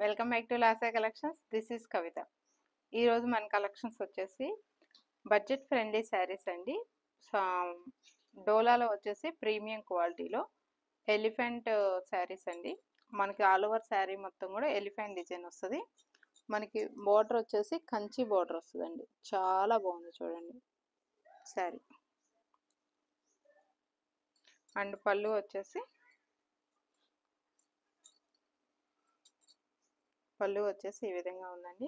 Welcome back to Lasa collections. This is Kavitha. ఈరోజు మన collections వచ్చేసి బడ్జెట్ ఫ్రెండ్లీ శారీస్ అండి. డోలాలో వచ్చేసి ప్రీమియం క్వాలిటీలో ఎలిఫెంట్ శారీస్ అండి. మనకి ఆల్ ఓవర్ శారీ మొత్తం కూడా ఎలిఫెంట్ డిజైన్ వస్తుంది. మనకి బోర్డర్ వచ్చేసి కంచి బోర్డర్ వస్తుందండి. చాలా బాగుంది చూడండి శారీ. అండ్ పళ్ళు వచ్చేసి ఈ విధంగా ఉందండి.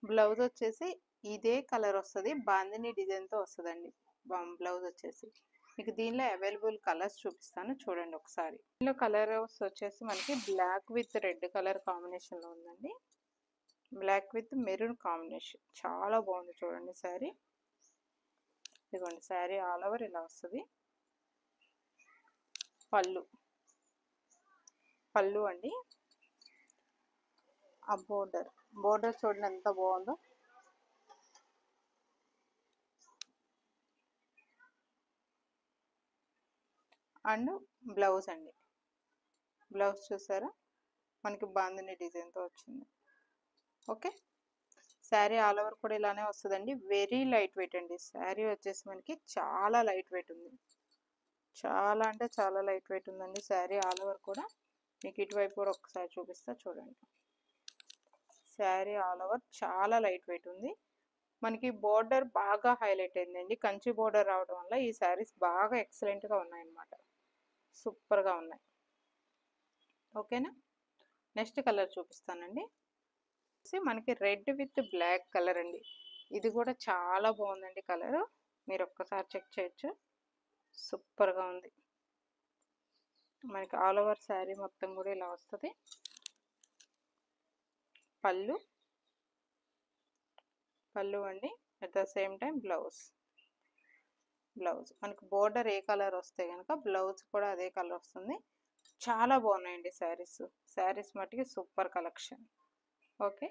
బ్లౌజ్ వచ్చేసి ఇదే కలర్ వస్తుంది, బాందిని డిజైన్తో వస్తుందండి. బ్లౌజ్ వచ్చేసి మీకు దీనిలో అవైలబుల్ కలర్స్ చూపిస్తాను చూడండి ఒకసారి. దీనిలో కలర్స్ వచ్చేసి మనకి బ్లాక్ విత్ రెడ్ కలర్ కాంబినేషన్లో ఉందండి. బ్లాక్ విత్ మెరూన్ కాంబినేషన్ చాలా బాగుంది చూడండి శారీ. ఇదిగోండి శారీ ఆల్ ఓవర్ ఇలా వస్తుంది. పళ్ళు అండి. ఆ బోర్డర్ చూడండి ఎంత బాగుందో. అండ్ బ్లౌజ్ అండి. బ్లౌజ్ చూసారా మనకి బాందిని డిజైన్తో వచ్చింది. ఓకే, శారీ ఆల్ ఓవర్ కూడా ఇలానే వస్తుందండి. వెరీ లైట్ వెయిట్ అండి. శారీ వచ్చేసి మనకి చాలా లైట్ వెయిట్ ఉంది. చాలా అంటే చాలా లైట్ వెయిట్ ఉందండి శారీ ఆల్ ఓవర్ కూడా. మీకు ఇటువైపు కూడా ఒకసారి చూపిస్తా చూడండి. శారీ ఆల్ ఓవర్ చాలా లైట్ వెయిట్ ఉంది. మనకి బోర్డర్ బాగా హైలైట్ అయిందండి. కంచి బోర్డర్ రావడం వల్ల ఈ శారీస్ బాగా ఎక్సలెంట్గా ఉన్నాయన్నమాట. సూపర్గా ఉన్నాయి. ఓకేనా, నెక్స్ట్ కలర్ చూపిస్తానండి. మనకి రెడ్ విత్ బ్లాక్ కలర్ అండి. ఇది కూడా చాలా బాగుందండి కలర్. మీరు ఒక్కసారి చెక్ చేయొచ్చు. సూపర్గా ఉంది. మనకి ఆల్ ఓవర్ శారీ మొత్తం కూడా ఇలా వస్తుంది. పళ్ళు అండి. At the same time blouse మనకి బోర్డర్ ఏ కలర్ వస్తే కనుక బ్లౌజ్ కూడా అదే కలర్ వస్తుంది. చాలా బాగున్నాయండి శారీస్ మట్టుకి సూపర్ కలెక్షన్. ఓకే,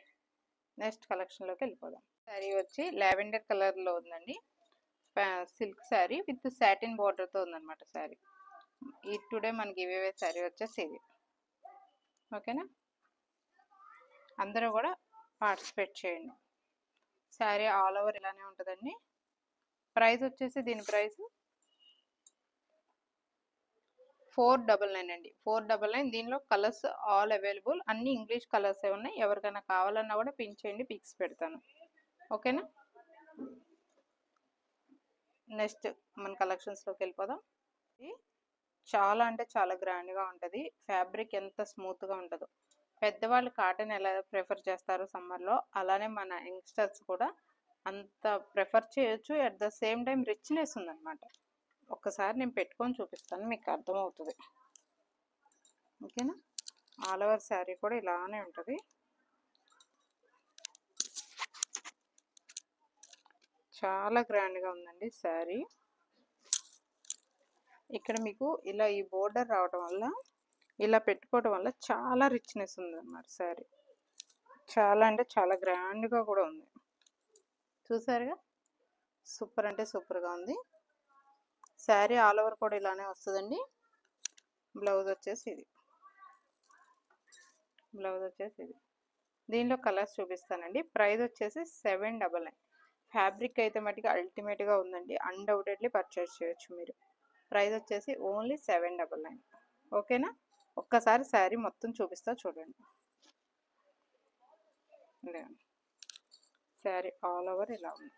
నెక్స్ట్ కలెక్షన్లోకి వెళ్ళిపోదాం. శారీ వచ్చి లావెండర్ కలర్లో ఉందండి. సిల్క్ శారీ విత్ సాటిన్ బోర్డర్తో ఉందన్నమాట శారీ. ఈ టుడే మనకి ఇవే శారీ వచ్చేసి ఇది. ఓకేనా, అందరూ కూడా పార్టిసిపేట్ చేయండి. శారీ ఆల్ ఓవర్ ఇలానే ఉంటుందండి. ప్రైస్ వచ్చేసి దీని ప్రైస్ 499 అండి. 499. దీనిలో కలర్స్ ఆల్ అవైలబుల్. అన్ని ఇంగ్లీష్ కలర్సే ఉన్నాయి. ఎవరికైనా కావాలన్నా కూడా పిన్ చేయండి, పిక్స్ పెడతాను. ఓకేనా, నెక్స్ట్ మన కలెక్షన్స్లోకి వెళ్ళిపోదాం. చాలా అంటే చాలా గ్రాండ్గా ఉంటుంది. ఫ్యాబ్రిక్ ఎంత స్మూత్గా ఉంటుందో. పెద్దవాళ్ళు కాటన్ ఎలా ప్రిఫర్ చేస్తారు సమ్మర్లో, అలానే మన యంగ్స్టర్స్ కూడా అంత ప్రిఫర్ చేయొచ్చు. At the same time richness ఉందన్నమాట. ఒక్కసారి నేను పెట్టుకొని చూపిస్తాను, మీకు అర్థమవుతుంది. ఓకేనా, ఆల్ ఓవర్ శారీ కూడా ఇలానే ఉంటుంది. చాలా గ్రాండ్గా ఉందండి శారీ. ఇక్కడ మీకు ఇలా ఈ బోర్డర్ రావడం వల్ల, ఇలా పెట్టుకోవడం వల్ల చాలా రిచ్నెస్ ఉందన్నమాట శారీ. చాలా అంటే చాలా గ్రాండ్గా కూడా ఉంది. చూసారుగా, సూపర్ అంటే సూపర్గా ఉంది. శారీ ఆల్ ఓవర్ కూడా ఇలానే వస్తుందండి. బ్లౌజ్ వచ్చేసి ఇది. దీనిలో కలర్స్ చూపిస్తానండి. ప్రైస్ వచ్చేసి 799. ఫ్యాబ్రిక్ అయితే మటుకు అల్టిమేట్గా ఉందండి. అన్డౌటెడ్లీ పర్చేస్ చేయొచ్చు మీరు. ప్రైస్ వచ్చేసి ఓన్లీ 799. ఓకేనా, ఒక్కసారి శారీ మొత్తం చూపిస్తా చూడండి. శారీ ఆల్ ఓవర్ ఇలా ఉంది.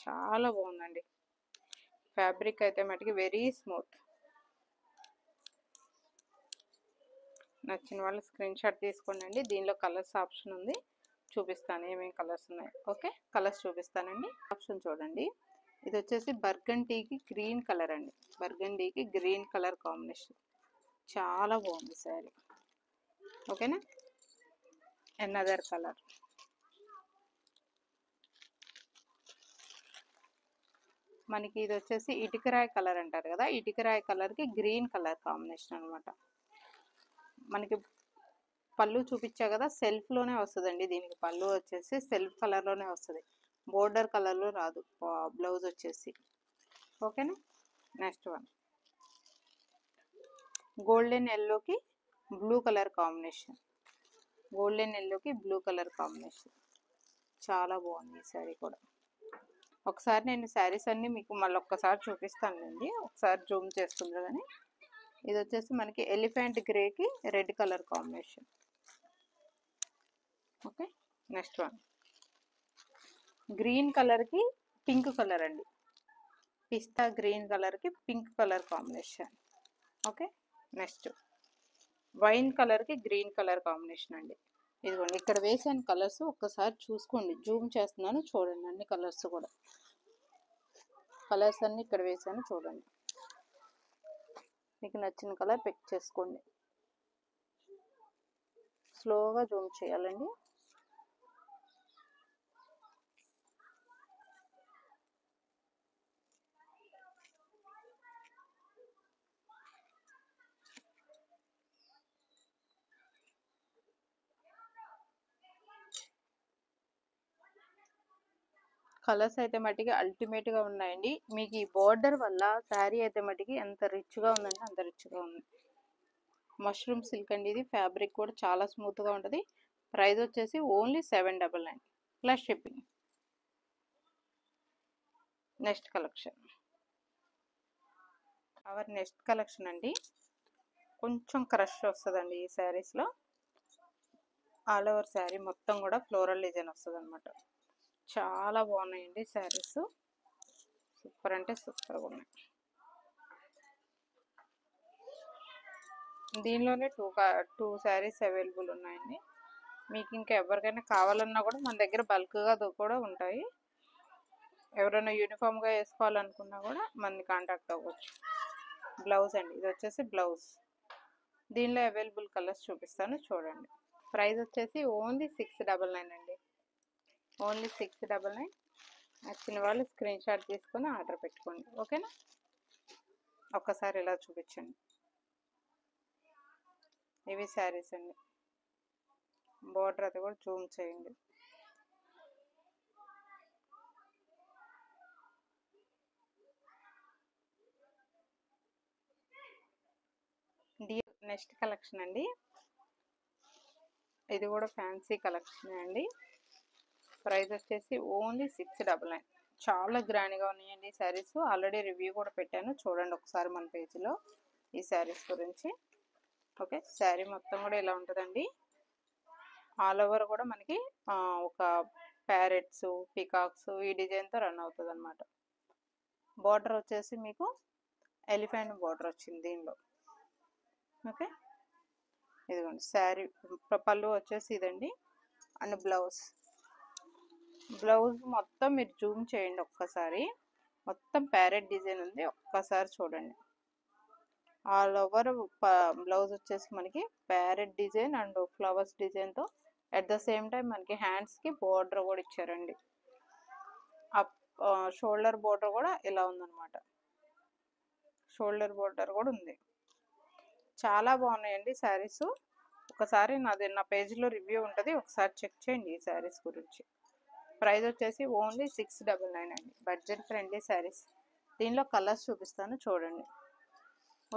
చాలా బాగుందండి. ఫ్యాబ్రిక్ అయితే మటుకు వెరీ స్మూత్. నచ్చిన వాళ్ళు స్క్రీన్ షాట్ తీసుకోండి. దీనిలో కలర్స్ ఆప్షన్ ఉంది, చూపిస్తాను ఏమేమి కలర్స్ ఉన్నాయి. ఓకే, కలర్స్ చూపిస్తానండి. ఆప్షన్ చూడండి. ఇది వచ్చేసి బర్గండీకి గ్రీన్ కలర్ అండి. బర్గండీకి గ్రీన్ కలర్ కాంబినేషన్ చాలా బాగుంది శారీ. ఓకేనా, అనదర్ కలర్. మనకి ఇది వచ్చేసి ఇటుకరాయి కలర్ అంటారు కదా, ఇటుకరాయి కలర్కి గ్రీన్ కలర్ కాంబినేషన్ అనమాట. మనకి పళ్ళు చూపించా కదా, సెల్ఫ్లోనే వస్తుందండి. దీనికి పళ్ళు వచ్చేసి సెల్ఫ్ కలర్లోనే వస్తుంది, బోర్డర్ కలర్లో రాదు. బ్లౌజ్ వచ్చేసి ఓకేనా. నెక్స్ట్ వన్ గోల్డెన్ ఎల్లోకి బ్లూ కలర్ కాంబినేషన్, గోల్డెన్ ఎల్లోకి బ్లూ కలర్ కాంబినేషన్. చాలా బాగుంది ఈ శారీ కూడా. ఒకసారి నేను శారీస్ అన్నీ మీకు మళ్ళీ ఒక్కసారి చూపిస్తానండి, ఒకసారి జూమ్ చేస్తుండ్రు. కానీ ఇది వచ్చేసి మనకి ఎలిఫెంట్ గ్రేకి red colour combination. Okay, next one green కలర్కి పింక్ కలర్ అండి, పిస్తా గ్రీన్ కలర్కి pink colour combination. Okay, next wine కలర్కి గ్రీన్ కలర్ కాంబినేషన్ అండి. ఇదిగోండి ఇక్కడ వేసాను కలర్స్, ఒక్కసారి చూసుకోండి, జూమ్ చేస్తున్నాను చూడండి. అన్ని కలర్స్ కూడా, కలర్స్ అన్ని ఇక్కడ వేసాను చూడండి. మీకు నచ్చిన కలర్ పిక్ చేసుకోండి. స్లోగా జూమ్ చేయాలండి. కలర్స్ అయితే మట్టికి అల్టిమేట్గా ఉన్నాయండి. మీకు ఈ బోర్డర్ వల్ల శారీ అయితే మట్టికి ఎంత రిచ్గా ఉందంటే అంత రిచ్గా ఉంది. మష్రూమ్ సిల్క్ అండి ఇది, ఫ్యాబ్రిక్ కూడా చాలా స్మూత్గా ఉంటుంది. ప్రైస్ వచ్చేసి only 799 plus shipping. Next collection, our next collection అండి, కొంచెం క్రష్ వస్తుందండి ఈ శారీస్లో. ఆల్ ఓవర్ శారీ మొత్తం కూడా ఫ్లోరల్ డిజైన్ వస్తుంది అనమాట. చాలా బాగున్నాయండి శారీస్, సూపర్ అంటే సూపర్గా ఉన్నాయి. దీనిలోనే టూ శారీస్ అవైలబుల్ ఉన్నాయండి. మీకు ఇంకా ఎవరికైనా కావాలన్నా కూడా మన దగ్గర బల్క్గా కూడా ఉంటాయి. ఎవరైనా యూనిఫామ్గా వేసుకోవాలనుకున్నా కూడా మనని కాంటాక్ట్ అవ్వచ్చు. బ్లౌజ్ అండి, ఇది వచ్చేసి బ్లౌజ్. దీనిలో అవైలబుల్ కలర్స్ చూపిస్తాను చూడండి. ప్రైస్ వచ్చేసి ఓన్లీ 699 అండి, ఓన్లీ 699. నచ్చిన వాళ్ళు స్క్రీన్ షాట్ తీసుకొని ఆర్డర్ పెట్టుకోండి. ఓకేనా, ఒక్కసారి ఇలా చూపించండి. ఇవి శారీస్ అండి, బోర్డర్ అది కూడా జూమ్ చేయండి. నెక్స్ట్ కలెక్షన్ అండి, ఇది కూడా ఫ్యాన్సీ కలెక్షన్ అండి. ప్రైస్ వచ్చేసి ఓన్లీ 699. చాలా గ్రాండ్గా ఉన్నాయండి ఈ శారీస్. ఆల్రెడీ రివ్యూ కూడా పెట్టాను చూడండి ఒకసారి మన పేజీలో ఈ శారీస్ గురించి. ఓకే, శారీ మొత్తం కూడా ఇలా ఉంటుందండి. ఆల్ ఓవర్ కూడా మనకి ఒక ప్యారెట్స్, పికాక్స్ ఈ డిజైన్తో రన్ అవుతుంది అనమాట. బార్డర్ వచ్చేసి మీకు ఎలిఫెంట్ బార్డర్ వచ్చింది దీనిలో. ఓకే, ఇదిగోండి శారీ పళ్ళు వచ్చేసి ఇదండి. అండ్ బ్లౌజ్ మొత్తం మీరు జూమ్ చేయండి ఒక్కసారి, మొత్తం ప్యారెట్ డిజైన్ ఉంది, ఒక్కసారి చూడండి. ఆల్ ఓవర్ బ్లౌజ్ వచ్చేసి మనకి ప్యారెట్ డిజైన్ అండ్ ఫ్లవర్స్ డిజైన్తో అట్ ద సేమ్ టైం మనకి హ్యాండ్స్కి బోర్డర్ కూడా ఇచ్చారండి. షోల్డర్ బోర్డర్ కూడా ఇలా ఉందన్నమాట, షోల్డర్ బోర్డర్ కూడా ఉంది. చాలా బాగున్నాయండి శారీస్. ఒకసారి నా పేజ్లో రివ్యూ ఉంటుంది, ఒకసారి చెక్ చేయండి ఈ శారీస్ గురించి. ప్రైస్ వచ్చేసి ఓన్లీ 699 అండి, బడ్జెట్ ఫ్రెండ్లీ శారీస్. దీనిలో కలర్స్ చూపిస్తాను చూడండి.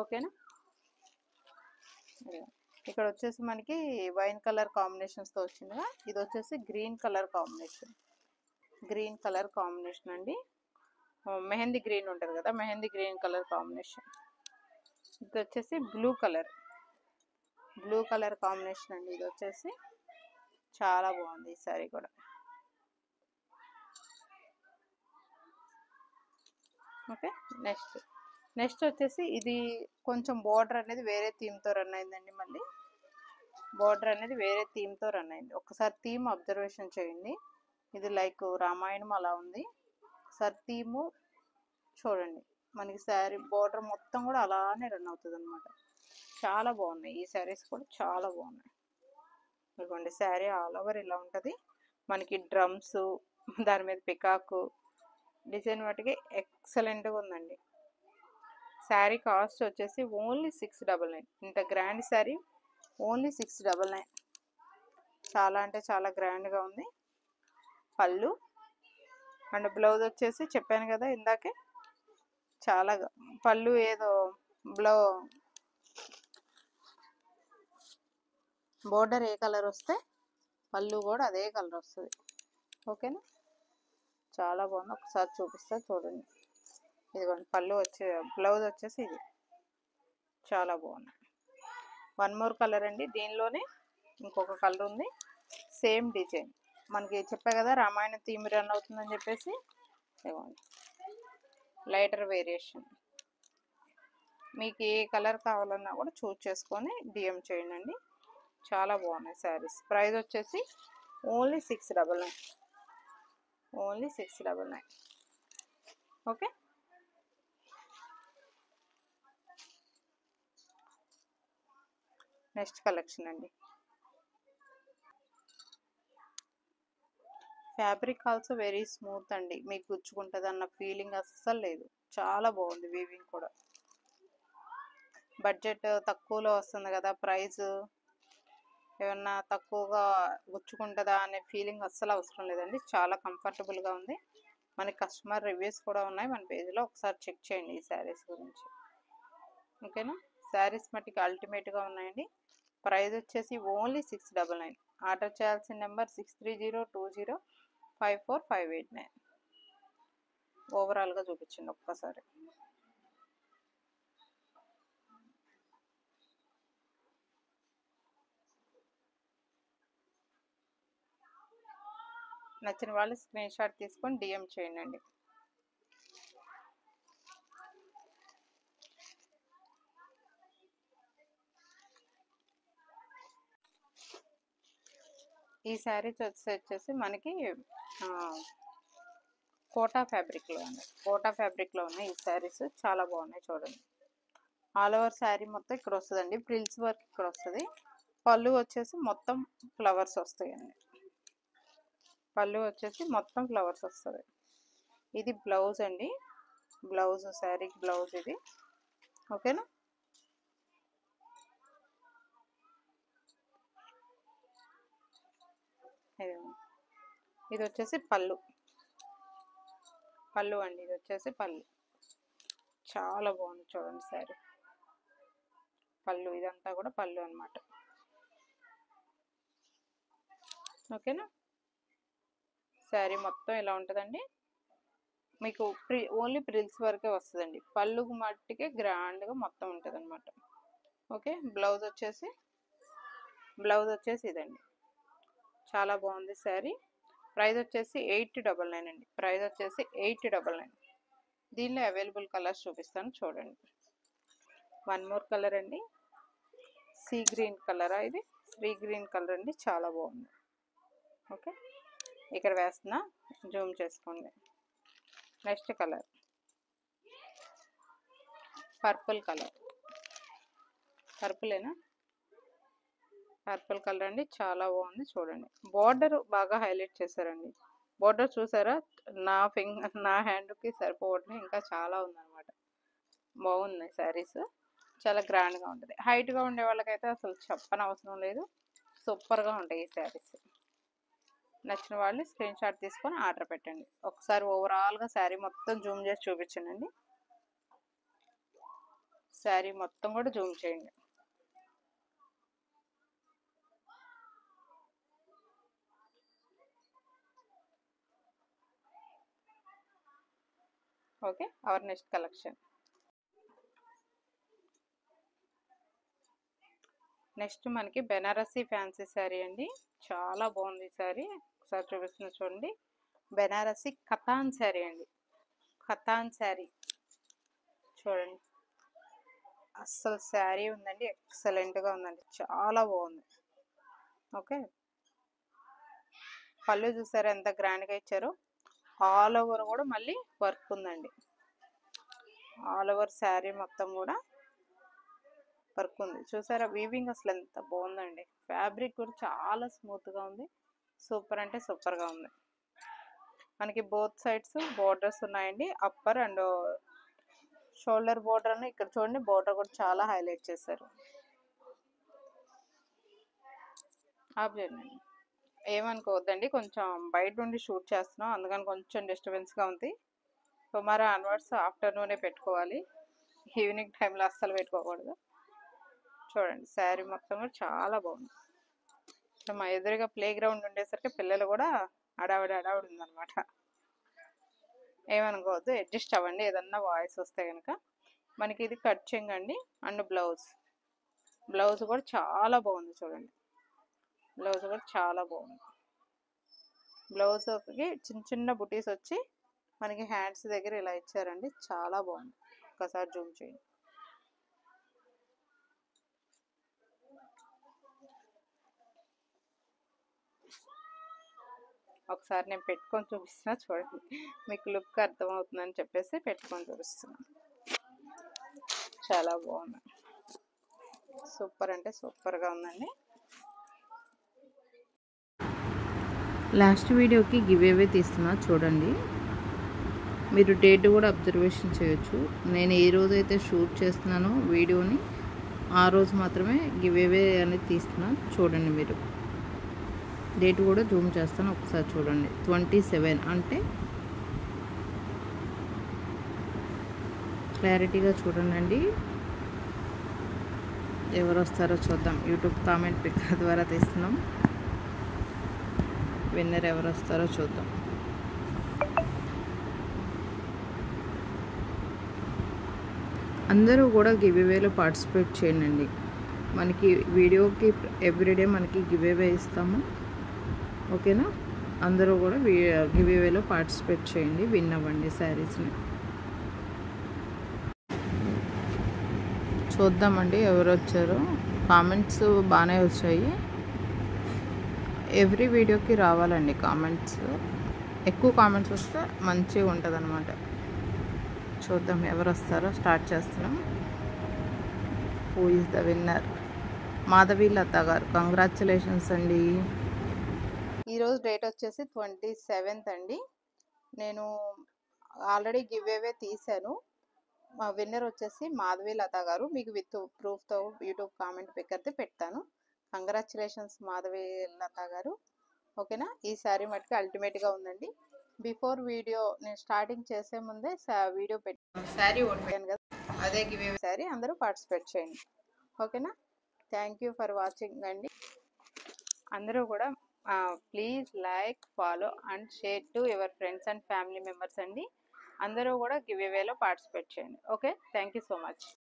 ఓకేనా, ఇక్కడ వచ్చేసి మనకి వైన్ కలర్ కాంబినేషన్స్తో వచ్చిందిగా, ఇది వచ్చేసి గ్రీన్ కలర్ కాంబినేషన్ అండి. మెహందీ గ్రీన్ ఉంటుంది కదా, మెహందీ గ్రీన్ కలర్ కాంబినేషన్. ఇది వచ్చేసి బ్లూ కలర్ కాంబినేషన్ అండి. ఇది వచ్చేసి చాలా బాగుంది ఈ సారీ కూడా. ఓకే, నెక్స్ట్ వచ్చేసి ఇది కొంచెం బోర్డర్ అనేది వేరే థీమ్తో రన్ అయిందండి. మళ్ళీ బోర్డర్ అనేది వేరే థీమ్తో రన్ అయింది. ఒకసారి థీమ్ అబ్జర్వేషన్ చేయండి. ఇది లైక్ రామాయణం అలా ఉంది. ఒకసారి థీము చూడండి, మనకి శారీ బోర్డర్ మొత్తం కూడా అలానే రన్ అవుతుంది అనమాట. చాలా బాగున్నాయి ఈ శారీస్ కూడా, చాలా బాగున్నాయి. ఇదిగోండి శారీ ఆల్ ఓవర్ ఇలా ఉంటుంది. మనకి డ్రమ్స్, దాని మీద పికాకు డిజైన్ వాటికి ఎక్సలెంట్గా ఉందండి. శారీ కాస్ట్ వచ్చేసి ఓన్లీ 699. ఇంత గ్రాండ్ శారీ ఓన్లీ 699. చాలా అంటే చాలా గ్రాండ్గా ఉంది. పళ్ళు అండ్ బ్లౌజ్ వచ్చేసి చెప్పాను కదా ఇందాకే, చాలా పళ్ళు ఏదో బోర్డర్ ఏ కలర్ వస్తే పళ్ళు కూడా అదే కలర్ వస్తుంది. ఓకేనా, చాలా బాగుంది. ఒకసారి చూపిస్తా చూడండి. ఇదిగోండి పళ్ళు బ్లౌజ్ వచ్చేసి ఇది చాలా బాగుంది. వన్ మోర్ కలర్ అండి. దీనిలోనే ఇంకొక కలర్ ఉంది, సేమ్ డిజైన్. మనకి చెప్పా కదా రామాయణ థీమ్ రన్ అవుతుందని చెప్పేసి. ఇదిగోండి లైటర్ వేరియేషన్. మీకు ఏ కలర్ కావాలన్నా కూడా చూస్ చేసుకొని డిఎం చేయండి. చాలా బాగున్నాయి శారీస్. ప్రైస్ వచ్చేసి only 699. Only 699. Okay, next collection అండి. ఫ్యాబ్రిక్ ఆల్సో వెరీ స్మూత్ అండి. మీకు గుచ్చుకుంటుంది అన్న ఫీలింగ్ అస్సలు లేదు. చాలా బాగుంది. వీవింగ్ కూడా బడ్జెట్ తక్కువలో వస్తుంది కదా, ప్రైస్ ఏమన్నా తక్కువగా గుచ్చుకుంటుందా అనే ఫీలింగ్ అస్సలు అవసరం లేదండి. చాలా కంఫర్టబుల్గా ఉంది. మనకి కస్టమర్ రివ్యూస్ కూడా ఉన్నాయి మన పేజ్లో, ఒకసారి చెక్ చేయండి ఈ శారీస్ గురించి. ఓకేనా, శారీస్ మట్టికి అల్టిమేట్గా ఉన్నాయండి. ప్రైస్ వచ్చేసి ఓన్లీ 699. ఆర్డర్ చేయాల్సిన నెంబర్ 6302054589. ఓవరాల్గా చూపించండి ఒక్కసారి. నచ్చిన వాళ్ళు స్క్రీన్ షాట్ తీసుకొని డిఎం చేయండి. ఈ శారీస్ వచ్చేసి మనకి కోటా ఫ్యాబ్రిక్లో ఉన్నాయి. కోటా ఫ్యాబ్రిక్లో ఉన్నాయి ఈ శారీస్. చాలా బాగున్నాయి చూడండి. ఆల్ ఓవర్ శారీ మొత్తం ఇక్కడ వస్తుందండి. ప్రిల్స్ వర్క్ ఇక్కడ వస్తుంది. పళ్ళు వచ్చేసి మొత్తం ఫ్లవర్స్ వస్తాయండి. పళ్ళు వచ్చేసి మొత్తం ఫ్లవర్స్ వస్తుంది. ఇది బ్లౌజ్ అండి. బ్లౌజ్, శారీకి బ్లౌజ్ ఇది. ఓకేనా, ఇది వచ్చేసి పళ్ళు. పళ్ళు అండి, ఇది వచ్చేసి పళ్ళు. చాలా బాగుంది చూడండి శారీ. పళ్ళు ఇదంతా కూడా పళ్ళు అనమాట. ఓకేనా, శారీ మొత్తం ఇలా ఉంటుందండి. మీకు ఓన్లీ ప్రిల్స్ వరకే వస్తుందండి. పళ్ళు మట్టికే గ్రాండ్గా మొత్తం ఉంటుంది అనమాట. ఓకే, బ్లౌజ్ వచ్చేసి ఇదండి. చాలా బాగుంది శారీ. ప్రైస్ వచ్చేసి 899 అండి. ప్రైస్ వచ్చేసి 899. దీనిలో అవైలబుల్ కలర్స్ చూపిస్తాను చూడండి. వన్ మోర్ కలర్ అండి. సీ గ్రీన్ కలరా ఇది? సీ గ్రీన్ కలర్ అండి, చాలా బాగుంది. ఓకే, ఇక్కడ వేస్తున్నా, జూమ్ చేసుకోండి. Next colour purple colour. పర్పులేనా? పర్పుల్ కలర్ అండి, చాలా బాగుంది చూడండి. బార్డర్ బాగా హైలైట్ చేశారండి. బార్డర్ చూసారా? నా హ్యాండ్కి సరిపోవట్లేదు, ఇంకా చాలా ఉందన్నమాట. బాగున్నాయి శారీస్, చాలా గ్రాండ్గా ఉంటుంది. హైట్గా ఉండే వాళ్ళకైతే అసలు చెప్పని అవసరం లేదు. సూపర్గా ఉంటాయి ఈ శారీస్. నచ్చిన వాళ్ళు స్క్రీన్ షాట్ తీసుకొని ఆర్డర్ పెట్టండి. ఒకసారి ఓవరాల్గా శారీ మొత్తం జూమ్ చేసి చూపించండి. శారీ మొత్తం కూడా జూమ్ చేయండి. Okay, our next collection. Next మనకి బెనారసీ ఫ్యాన్సీ శారీ అండి. చాలా బాగుంది ఈ శారీ. ఒకసారి చూపిస్తున్నా చూడండి. బెనారసీ కథాన్ శారీ అండి. కథాన్ శారీ చూడండి. అస్సలు శారీ ఉందండి, ఎక్సలెంట్గా ఉందండి, చాలా బాగుంది. ఓకే, పళ్ళు చూసారా ఎంత గ్రాండ్గా ఇచ్చారో. ఆల్ ఓవర్ కూడా మళ్ళీ వర్క్ ఉందండి. ఆల్ ఓవర్ శారీ మొత్తం కూడా వర్క్ ఉంది. చూసారా వీవింగ్ అసలు ఎంత బాగుందండి. ఫ్యాబ్రిక్ కూడా చాలా స్మూత్గా ఉంది. సూపర్ అంటే సూపర్గా ఉంది. మనకి బోత్ సైడ్స్ బోర్డర్స్ ఉన్నాయండి. అప్పర్ అండ్ షోల్డర్ బోర్డర్ అని ఇక్కడ చూడండి. బోర్డర్ కూడా చాలా హైలైట్ చేశారు. ఆఫ్ చేయండి, ఏమనుకోవద్దండి. కొంచెం బయట నుండి షూట్ చేస్తున్నాం, అందుకని కొంచెం డిస్టర్బెన్స్గా ఉంది. టుమారో ఆన్వర్డ్స్ ఆఫ్టర్నూనే పెట్టుకోవాలి, ఈవినింగ్ టైంలో అస్సలు పెట్టుకోకూడదు. చూడండి శారీ మొత్తం కూడా చాలా బాగుంది. కొంచెం మా ఎదురుగా ప్లే గ్రౌండ్ ఉండేసరికి పిల్లలు కూడా అడావిడి ఉందన్నమాట. ఏమనుకోవద్దు, అడ్జస్ట్ అవ్వండి ఏదన్నా వాయిస్ వస్తే కనుక. మనకి ఇది కట్ చెంగండి అండ్ బ్లౌజ్ కూడా చాలా బాగుంది చూడండి. బ్లౌజ్ కూడా చాలా బాగుంది. బ్లౌజ్కి చిన్న చిన్న బుటీస్ వచ్చి మనకి హ్యాండ్స్ దగ్గర ఇలా ఇచ్చారండి, చాలా బాగుంది. ఒకసారి జూమ్ చేయండి. ఒకసారి నేను పెట్టుకొని చూపిస్తున్నా చూడండి, మీకు లుక్ అర్థమవుతుందని చెప్పేసి పెట్టుకొని చూపిస్తున్నాను. చాలా బాగుంది, సూపర్ అంటే సూపర్గా ఉందండి. లాస్ట్ వీడియోకి గివ్ అవే తీస్తున్నా చూడండి. మీరు డేట్ కూడా అబ్జర్వేషన్ చేయొచ్చు. నేను ఏ రోజైతే షూట్ చేస్తున్నానో వీడియోని ఆ రోజు మాత్రమే గివ్ అవే అనేది తీస్తున్నా చూడండి. మీరు డేట్ కూడా జూమ్ చేస్తాను, ఒకసారి చూడండి. 27 అంటే క్లారిటీగా చూడండి. ఎవరు వస్తారో చూద్దాం. యూట్యూబ్ కామెంట్ పిక్కర్ ద్వారా తీస్తున్నాం. విన్నర్ ఎవరు వస్తారో చూద్దాం. అందరూ కూడా గివ్ అవేలో పార్టిసిపేట్ చేయండి. మనకి వీడియోకి ఎవ్రీడే మనకి గివ్ అవే ఇస్తాము, ఓకేనా? అందరూ కూడా గివ్ అవేలో పార్టిసిపేట్ చేయండి, విన్ అవ్వండి శారీస్ని. చూద్దామండి ఎవరు వచ్చారో. కామెంట్స్ బాగానే వచ్చాయి. ఎవ్రీ వీడియోకి రావాలండి కామెంట్స్. ఎక్కువ కామెంట్స్ వస్తే మంచిగా ఉంటుంది అన్నమాట. చూద్దాం ఎవరు వస్తారో. స్టార్ట్ చేస్తున్నాం. Who is the winner? Madhavi Latha garu, congratulations అండి. ఈరోజు డేట్ వచ్చేసి 27th అండి. నేను ఆల్రెడీ గివ్ అవే తీశాను. మా విన్నర్ వచ్చేసి మాధవి లత గారు. మీకు విత్ ప్రూఫ్తో యూట్యూబ్ కామెంట్ పిక్కర్తో పెడతాను. కంగ్రాచులేషన్స్ మాధవి లత గారు, ఓకేనా? ఈ శారీ మటుకు అల్టిమేట్గా ఉందండి. బిఫోర్ వీడియో నేను స్టార్టింగ్ చేసే ముందే వీడియో పెట్టాను, శారీ ఓడిపోయాను కదా, అదే గివ్ అవే శారీ. అందరూ పార్టిసిపేట్ చేయండి, ఓకేనా? థ్యాంక్ యూ ఫర్ వాచింగ్ అండి. అందరూ కూడా please like, follow and share to your friends and family members అండి. అందరూ కూడా గివ్ అవేలో పార్టిసిపేట్ చేయండి, okay? Thank you so much.